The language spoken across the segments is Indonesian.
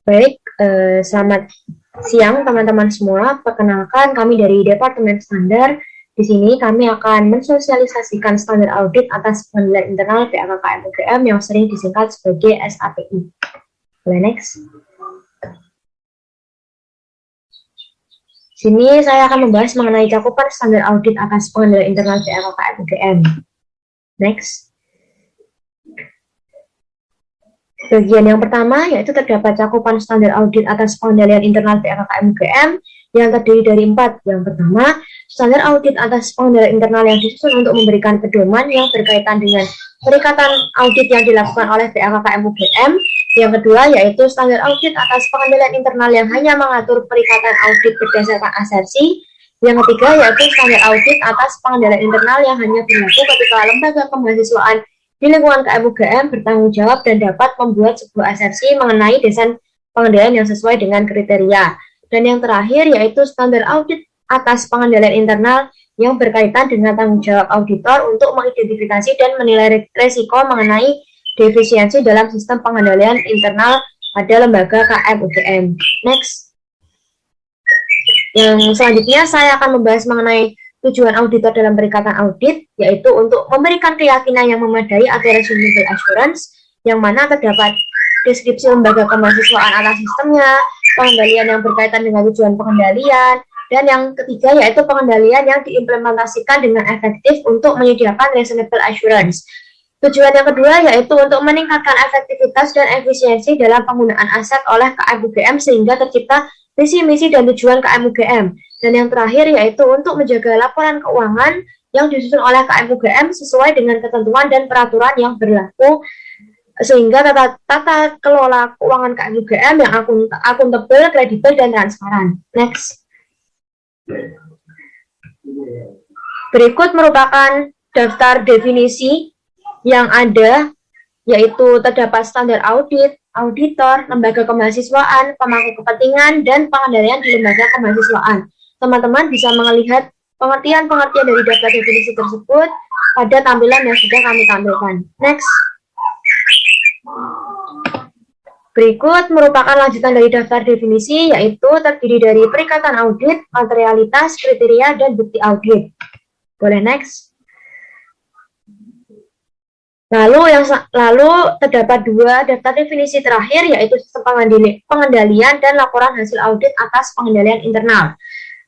Baik, selamat siang teman-teman semua. Perkenalkan, kami dari Departemen Standar. Di sini kami akan mensosialisasikan standar audit atas penilaian internal PAKKM UGM yang sering disingkat sebagai SAPI. Boleh next. Sini saya akan membahas mengenai cakupan standar audit atas pengendalian internal PAKKM UGM. Next. Bagian yang pertama yaitu terdapat cakupan standar audit atas pengendalian internal PAKKM UGM yang terdiri dari 4. Yang pertama, standar audit atas pengendalian internal yang disusun untuk memberikan pedoman yang berkaitan dengan perikatan audit yang dilakukan oleh PAKKM UGM. Yang kedua yaitu standar audit atas pengendalian internal yang hanya mengatur perikatan audit berdasarkan asersi. Yang ketiga yaitu standar audit atas pengendalian internal yang hanya berlaku ketika lembaga kemahasiswaan di lingkungan KM UGM bertanggung jawab dan dapat membuat sebuah asersi mengenai desain pengendalian yang sesuai dengan kriteria. Dan yang terakhir yaitu standar audit atas pengendalian internal yang berkaitan dengan tanggung jawab auditor untuk mengidentifikasi dan menilai risiko mengenai defisiensi dalam sistem pengendalian internal pada lembaga KM UGM. Next. Yang selanjutnya saya akan membahas mengenai tujuan auditor dalam perikatan audit, yaitu untuk memberikan keyakinan yang memadai atas reasonable assurance, yang mana terdapat deskripsi lembaga kemahasiswaan atas sistemnya, pengendalian yang berkaitan dengan tujuan pengendalian, dan yang ketiga yaitu pengendalian yang diimplementasikan dengan efektif untuk menyediakan reasonable assurance. Tujuan yang kedua yaitu untuk meningkatkan efektivitas dan efisiensi dalam penggunaan aset oleh KM UGM sehingga tercipta visi, misi, dan tujuan KM UGM. Dan yang terakhir yaitu untuk menjaga laporan keuangan yang disusun oleh KM UGM sesuai dengan ketentuan dan peraturan yang berlaku sehingga tata kelola keuangan KM UGM yang akuntabel, kredibel, dan transparan. Next. Berikut merupakan daftar definisi yang ada, yaitu terdapat standar audit, auditor, lembaga kemahasiswaan, pemangku kepentingan, dan pengendalian di lembaga kemahasiswaan. Teman-teman bisa melihat pengertian-pengertian dari daftar definisi tersebut pada tampilan yang sudah kami tampilkan. Next. Berikut merupakan lanjutan dari daftar definisi, yaitu terdiri dari perikatan audit, materialitas, kriteria, dan bukti audit. Boleh next. Lalu terdapat 2 daftar definisi terakhir, yaitu sistem pengendalian dan laporan hasil audit atas pengendalian internal.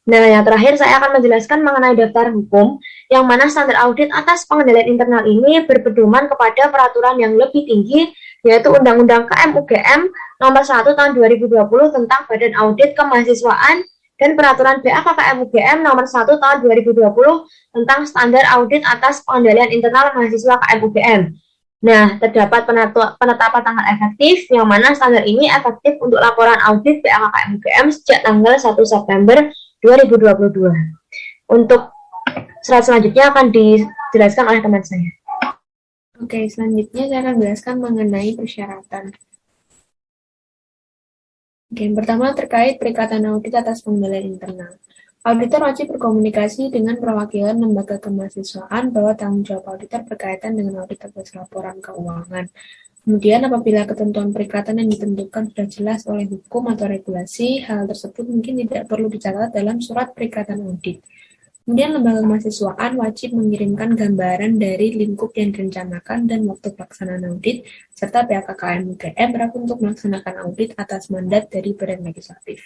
Nah, yang terakhir saya akan menjelaskan mengenai daftar hukum, yang mana standar audit atas pengendalian internal ini berpedoman kepada peraturan yang lebih tinggi, yaitu Undang-Undang KM UGM Nomor 1 Tahun 2020 tentang Badan Audit Kemahasiswaan dan Peraturan PAKKM UGM Nomor 1 Tahun 2020 tentang Standar Audit atas Pengendalian Internal Mahasiswa KM UGM. Nah, terdapat penetapan tanggal efektif, yang mana standar ini efektif untuk laporan audit PAKKM UGM sejak tanggal 1 September 2022. Untuk slide selanjutnya akan dijelaskan oleh teman saya. Oke, selanjutnya saya akan menjelaskan mengenai persyaratan. Oke, yang pertama terkait perikatan audit atas pengendalian internal. Auditor wajib berkomunikasi dengan perwakilan lembaga kemahasiswaan bahwa tanggung jawab auditor berkaitan dengan audit atas laporan keuangan. Kemudian apabila ketentuan perikatan yang ditentukan sudah jelas oleh hukum atau regulasi, hal tersebut mungkin tidak perlu dicatat dalam surat perikatan audit. Kemudian lembaga kemahasiswaan wajib mengirimkan gambaran dari lingkup yang direncanakan dan waktu pelaksanaan audit, serta PAKKM UGM berhak untuk melaksanakan audit atas mandat dari Badan Legislatif.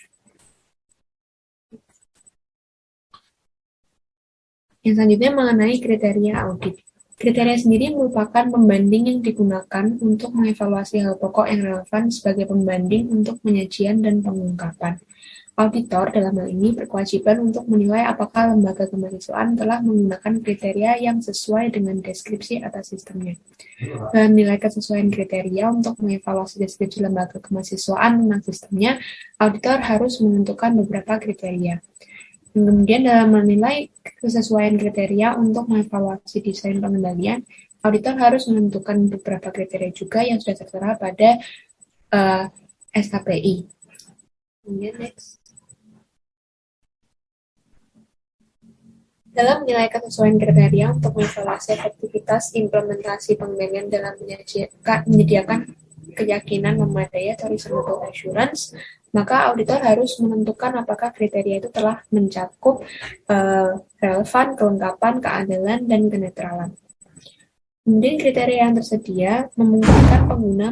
Yang selanjutnya mengenai kriteria audit. Kriteria sendiri merupakan pembanding yang digunakan untuk mengevaluasi hal pokok yang relevan sebagai pembanding untuk penyajian dan pengungkapan. Auditor dalam hal ini berkewajiban untuk menilai apakah lembaga kemahasiswaan telah menggunakan kriteria yang sesuai dengan deskripsi atas sistemnya. Dalam menilai kesesuaian kriteria untuk mengevaluasi deskripsi lembaga kemahasiswaan tentang sistemnya, auditor harus menentukan beberapa kriteria. Kemudian dalam menilai kesesuaian kriteria untuk mengevaluasi desain pengendalian, auditor harus menentukan beberapa kriteria juga yang sudah tertera pada SKPI. Kemudian next. Dalam menilai kesesuaian kriteria untuk mengevaluasi efektivitas implementasi pengendalian dalam menyediakan keyakinan memadai atau reasonable assurance, maka auditor harus menentukan apakah kriteria itu telah mencakup relevan, kelengkapan, keadilan, dan kenetralan. Kemudian kriteria yang tersedia memungkinkan pengguna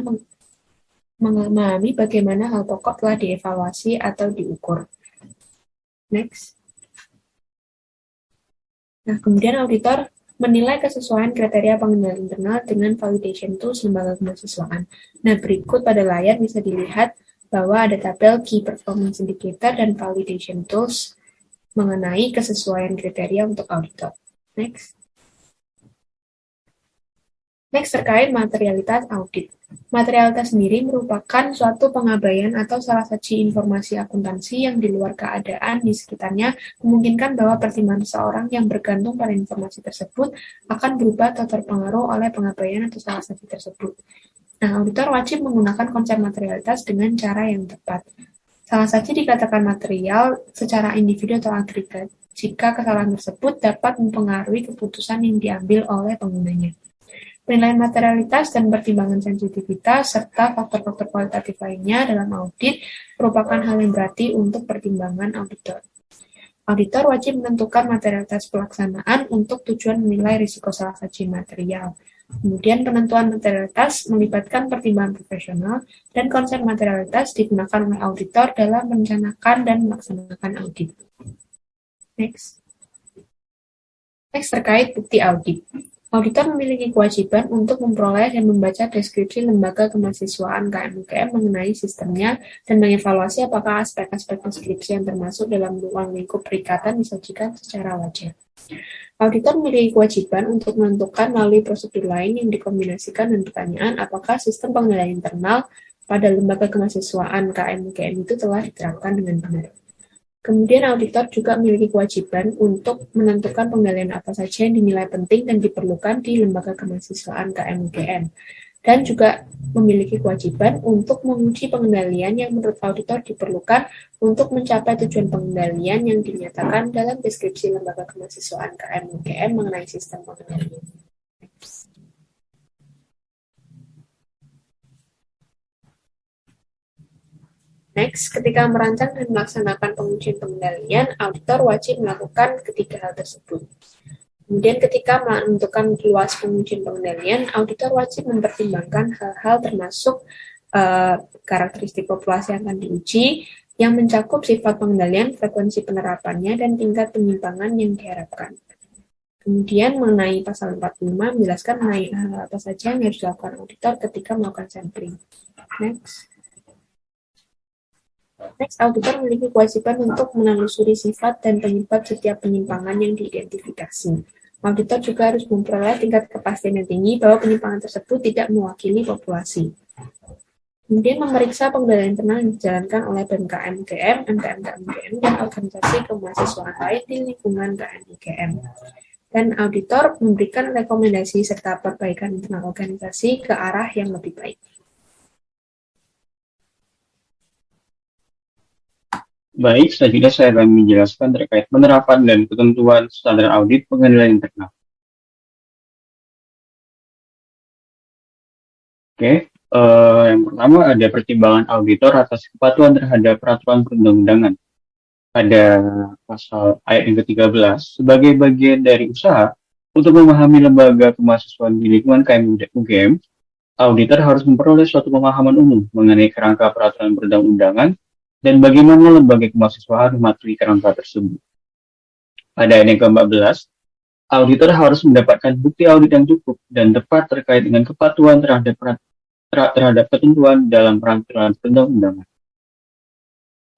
memahami bagaimana hal pokok telah dievaluasi atau diukur. Next. Nah, kemudian auditor menilai kesesuaian kriteria pengendalian internal dengan validation tools lembaga kemahasiswaan. Nah, berikut pada layar bisa dilihat bahwa ada tabel Key Performance Indicator dan Validation Tools mengenai kesesuaian kriteria untuk auditor. Next. Next, terkait materialitas audit. Materialitas sendiri merupakan suatu pengabaian atau salah satu informasi akuntansi yang di luar keadaan di sekitarnya memungkinkan bahwa pertimbangan seseorang yang bergantung pada informasi tersebut akan berubah atau terpengaruh oleh pengabaian atau salah satu tersebut. Nah, auditor wajib menggunakan konsep materialitas dengan cara yang tepat. Salah satu dikatakan material secara individu atau agregat jika kesalahan tersebut dapat mempengaruhi keputusan yang diambil oleh penggunanya. Penilaian materialitas dan pertimbangan sensitivitas serta faktor-faktor kualitatif lainnya dalam audit merupakan hal yang berarti untuk pertimbangan auditor. Auditor wajib menentukan materialitas pelaksanaan untuk tujuan menilai risiko salah satu material. Kemudian penentuan materialitas melibatkan pertimbangan profesional dan konsep materialitas digunakan oleh auditor dalam merencanakan dan melaksanakan audit. Next. Next, terkait bukti audit. Auditor memiliki kewajiban untuk memperoleh dan membaca deskripsi lembaga kemahasiswaan KM-UGM mengenai sistemnya dan mengevaluasi apakah aspek-aspek deskripsi yang termasuk dalam ruang lingkup perikatan disajikan secara wajar. Auditor memiliki kewajiban untuk menentukan melalui prosedur lain yang dikombinasikan dengan pertanyaan apakah sistem pengendalian internal pada lembaga kemahasiswaan KM-UGM itu telah diterapkan dengan benar. Kemudian auditor juga memiliki kewajiban untuk menentukan pengendalian apa saja yang dinilai penting dan diperlukan di lembaga kemahasiswaan KM-UGM. Dan juga memiliki kewajiban untuk menguji pengendalian yang menurut auditor diperlukan untuk mencapai tujuan pengendalian yang dinyatakan dalam deskripsi lembaga kemahasiswaan KM-UGM mengenai sistem pengendalian. Next, ketika merancang dan melaksanakan pengujian pengendalian, auditor wajib melakukan ketiga hal tersebut. Kemudian ketika menentukan luas pengujian pengendalian, auditor wajib mempertimbangkan hal-hal termasuk karakteristik populasi yang akan diuji, yang mencakup sifat pengendalian, frekuensi penerapannya, dan tingkat penyimpangan yang diharapkan. Kemudian mengenai pasal 45 menjelaskan mengenai hal apa saja yang harus dilakukan auditor ketika melakukan sampling. Next, auditor memiliki kewajiban untuk menelusuri sifat dan penyebab setiap penyimpangan yang diidentifikasi. Auditor juga harus memperoleh tingkat kepastian yang tinggi bahwa penyimpangan tersebut tidak mewakili populasi. Kemudian memeriksa pengendalian internal yang dijalankan oleh BEM-KM-UGM, MTM-KM-UGM, dan organisasi kemahasiswaan lain di lingkungan KM-UGM. Dan auditor memberikan rekomendasi serta perbaikan internal organisasi ke arah yang lebih baik. Baik, selanjutnya saya akan menjelaskan terkait penerapan dan ketentuan standar audit pengendalian internal. Oke, yang pertama ada pertimbangan auditor atas kepatuhan terhadap peraturan perundang-undangan. Pada pasal ayat yang ke-13, sebagai bagian dari usaha untuk memahami lembaga kemahasiswaan di lingkungan KM-UGM, auditor harus memperoleh suatu pemahaman umum mengenai kerangka peraturan perundang-undangan dan bagaimana lembaga kemahasiswaan mematuhi kerangka tersebut. Pada ayat yang ke-14, auditor harus mendapatkan bukti audit yang cukup dan tepat terkait dengan kepatuhan terhadap ketentuan dalam peraturan perundang-undangan.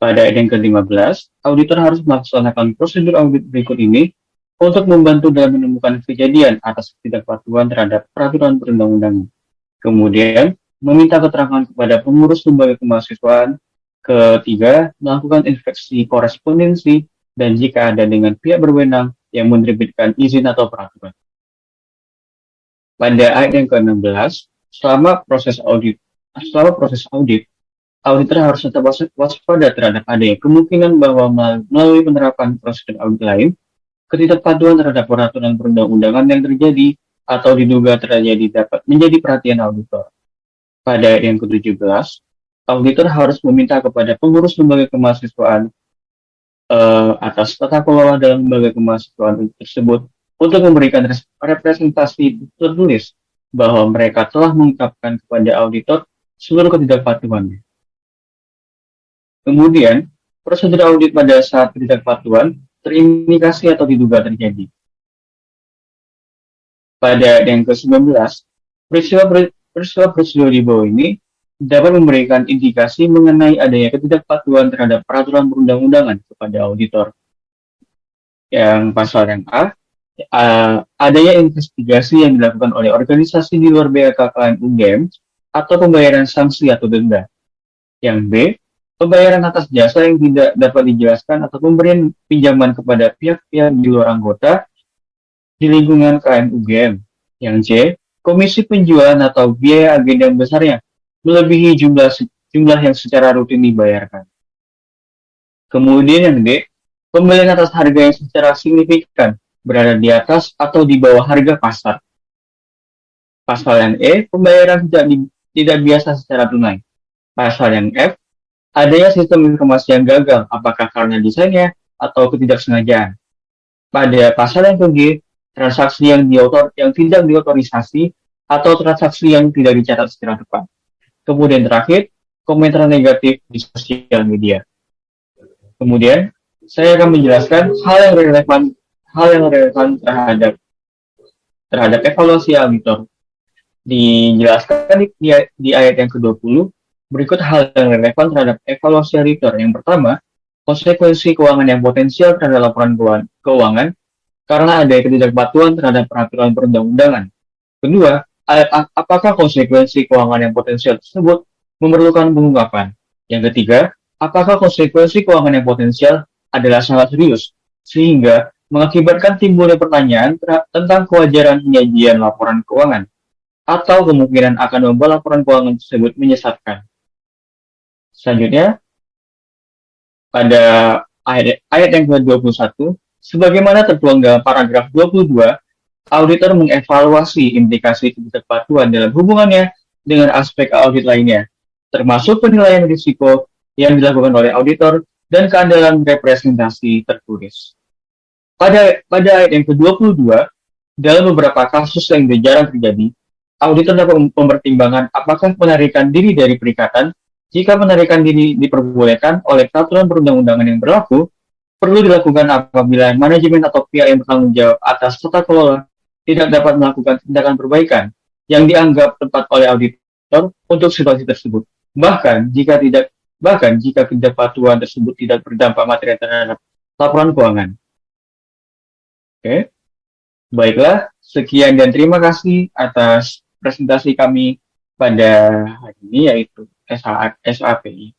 Pada ayat yang ke-15, auditor harus melaksanakan prosedur audit berikut ini untuk membantu dalam menemukan kejadian atas ketidakpatuhan terhadap peraturan perundang-undangan. Kemudian, meminta keterangan kepada pengurus lembaga kemahasiswaan. Ketiga, melakukan inspeksi korespondensi dan jika ada dengan pihak berwenang yang menerbitkan izin atau peraturan. Pada ayat yang ke-16, selama proses audit, auditor harus tetap waspada terhadap adanya kemungkinan bahwa melalui penerapan prosedur audit lain, ketidakpatuhan terhadap peraturan perundang-undangan yang terjadi atau diduga terjadi dapat menjadi perhatian auditor. Pada ayat yang ke-17, auditor harus meminta kepada pengurus lembaga kemahasiswaan atas tata kelola dalam lembaga kemahasiswaan tersebut untuk memberikan representasi tertulis bahwa mereka telah mengungkapkan kepada auditor seluruh ketidakpatuhannya. Kemudian, prosedur audit pada saat ketidakpatuhan terindikasi atau diduga terjadi. Pada yang ke-19, peristiwa di bawah ini dapat memberikan indikasi mengenai adanya ketidakpatuhan terhadap peraturan perundang-undangan kepada auditor. Yang pasal yang A, adanya investigasi yang dilakukan oleh organisasi di luar BKKM UGM atau pembayaran sanksi atau denda. Yang B, pembayaran atas jasa yang tidak dapat dijelaskan atau pemberian pinjaman kepada pihak-pihak di luar anggota di lingkungan KM UGM. Yang C, komisi penjualan atau biaya agen yang besarnya melebihi jumlah yang secara rutin dibayarkan. Kemudian yang D, pembelian atas harga yang secara signifikan berada di atas atau di bawah harga pasar. Pasal yang E, pembayaran tidak biasa secara tunai. Pasal yang F, adanya sistem informasi yang gagal, apakah karena desainnya atau ketidaksengajaan. Pada pasal yang ke-G, transaksi yang tidak diotorisasi atau transaksi yang tidak dicatat secara tepat. Kemudian terakhir, komentar negatif di sosial media. Kemudian, saya akan menjelaskan hal yang relevan terhadap evaluasi auditor. Dijelaskan di ayat yang ke-20, berikut hal yang relevan terhadap evaluasi auditor. Yang pertama, konsekuensi keuangan yang potensial terhadap laporan keuangan karena ada ketidakpatuhan terhadap peraturan perundang-undangan. Kedua, apakah konsekuensi keuangan yang potensial tersebut memerlukan pengungkapan? Yang ketiga, apakah konsekuensi keuangan yang potensial adalah sangat serius, sehingga mengakibatkan timbulnya pertanyaan tentang kewajaran penyajian laporan keuangan, atau kemungkinan akan membuat laporan keuangan tersebut menyesatkan. Selanjutnya, pada ayat yang ke-21, sebagaimana tertuang dalam paragraf 22, auditor mengevaluasi implikasi ketidakpatuhan dalam hubungannya dengan aspek audit lainnya, termasuk penilaian risiko yang dilakukan oleh auditor dan keandalan representasi tertulis. Pada ayat yang ke-22, dalam beberapa kasus yang jarang terjadi, auditor dapat mempertimbangkan apakah penarikan diri dari perikatan. Jika penarikan diri diperbolehkan oleh peraturan perundang-undangan yang berlaku, perlu dilakukan apabila manajemen atau pihak yang bertanggung jawab atas tata kelola tidak dapat melakukan tindakan perbaikan yang dianggap tepat oleh auditor untuk situasi tersebut. Bahkan jika ketidakpatuhan tersebut tidak berdampak material terhadap laporan keuangan. Oke, baiklah, sekian dan terima kasih atas presentasi kami pada hari ini, yaitu SAPI.